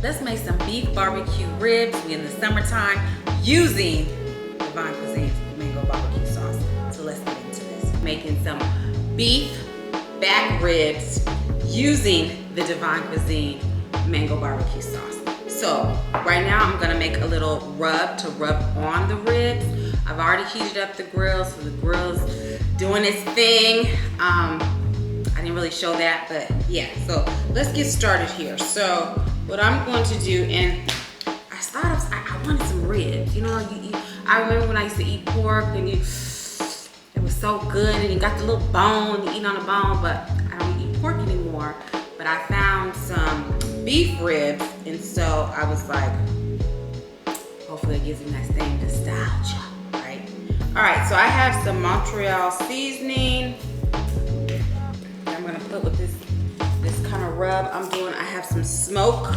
let's make some beef barbecue ribs. We in the summertime using DivineKuizine's Mango BBQ Sauce. So let's get into this. Making some beef back ribs using the DivineKuizine Mango BBQ Sauce. So right now I'm gonna make a little rub to rub on the ribs. I've already heated up the grill, so the grill's doing its thing. I didn't really show that, but yeah. So let's get started here. So what I'm going to do, and I wanted some ribs. You know, I remember when I used to eat pork, and it was so good, and you got the little bone, you eat on the bone, but I don't eat pork anymore. But I found some beef ribs, and so I was like, hopefully it gives me that same nostalgia, right? All right, so I have some Montreal seasoning. I'm gonna put with this kind of rub I'm doing. I have some salt,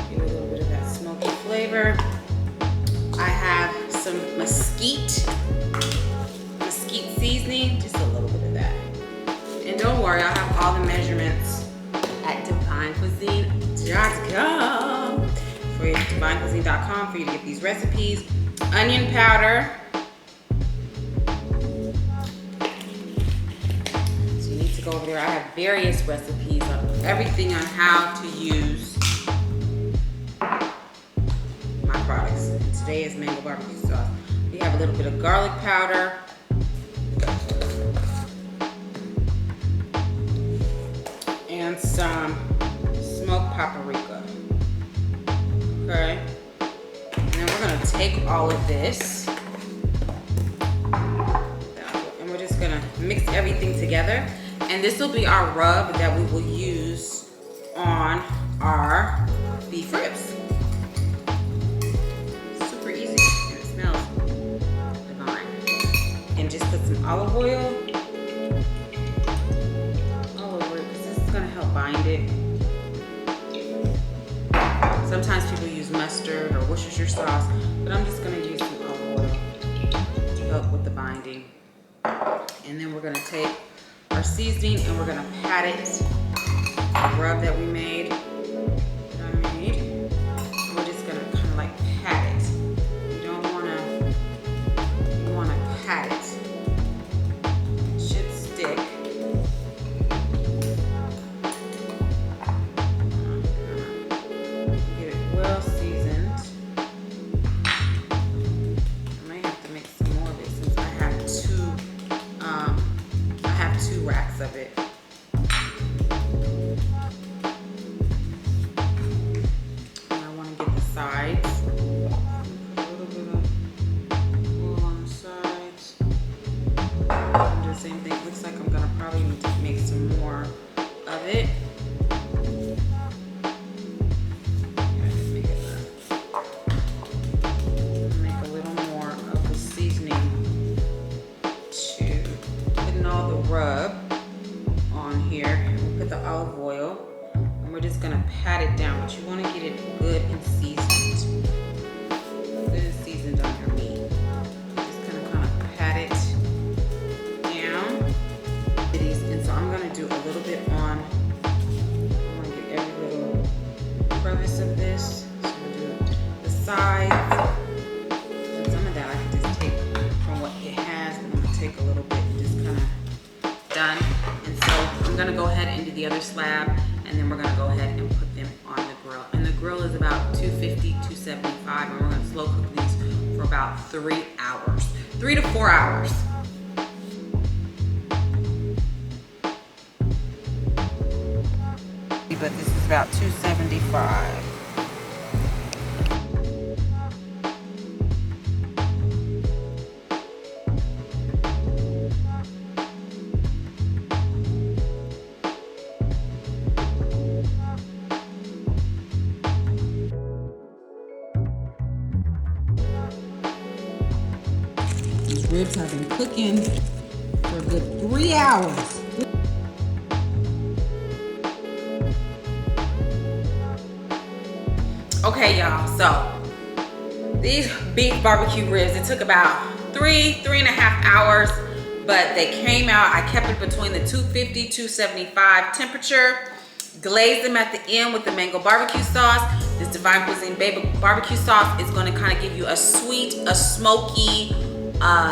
give it a little bit of that smoky flavor. I have some mesquite seasoning, just a little bit of that. And don't worry, I'll have all the measurements at DivineKuizine.com for you, DivineKuizine.com for you to get these recipes. Onion powder. So you need to go over there. I have various recipes on everything on how to use my products. And today is Mango BBQ Sauce. We have a little bit of garlic powder. And some smoked paprika. Okay. And then we're gonna take all of this and we're just gonna mix everything together. And this will be our rub that we will use on our beef ribs. Super easy, and it smells divine. And just put some olive oil. Gonna help bind it. Sometimes people use mustard or Worcestershire sauce, but I'm just gonna use some olive oil to help with the binding. And then we're gonna take our seasoning and we're gonna pat it, the rub that we made, and we're just gonna kind of like pat it. You wanna pat it. It should stick. Of it. And I want to get the sides. Put a little bit of oil on the sides. And do the same thing. Looks like I'm going to probably need to make some more of it. Make a little more of the seasoning to put in all the rub here, and we'll put the olive oil, and we're just gonna pat it down, but you want to get it good and seasoned. Good and seasoned on your meat. Just gonna kind of pat it down. And so I'm gonna do a little bit on, I want to get every little crevice of this. So I'm gonna do the sides. And some of that I can just take from what it has, and I'm gonna take a little bit and just kind of done. And so I'm gonna go ahead and do the other slab, and then we're gonna go ahead and put them on the grill. And the grill is about 250, 275, and we're gonna slow cook these for about 3 hours, 3 to 4 hours. But this is about 275. Ribs have been cooking for a good 3 hours. Okay, y'all, so these beef barbecue ribs, it took about three and a half hours, but they came out. I kept it between the 250, 275 temperature. Glazed them at the end with the mango barbecue sauce. This DivineKuizine barbecue sauce is gonna kind of give you a sweet, a smoky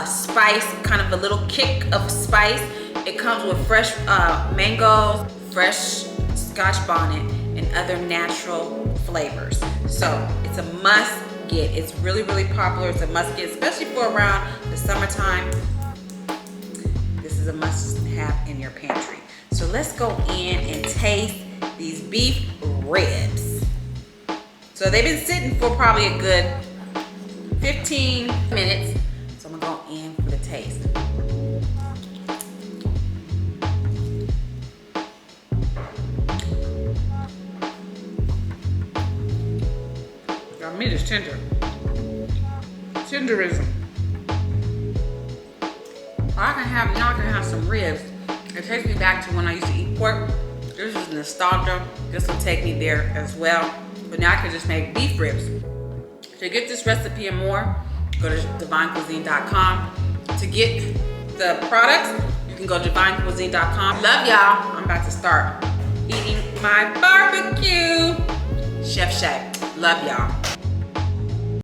spice, kind of a little kick of spice. It comes with fresh mangoes, fresh Scotch bonnet, and other natural flavors. So it's a must get. It's really, really popular. It's a must get, especially for around the summertime. This is a must have in your pantry. So let's go in and taste these beef ribs. So they've been sitting for probably a good 15 minutes. So I'm gonna go in for the taste. Y'all, meat is tender. Tenderism. Now I can have some ribs. It takes me back to when I used to eat pork. This is nostalgia. This will take me there as well. But now I can just make beef ribs. To get this recipe and more, go to DivineKuizine.com. To get the products, you can go to DivineKuizine.com. Love y'all. I'm about to start eating my barbecue. Chef Shay. Love y'all.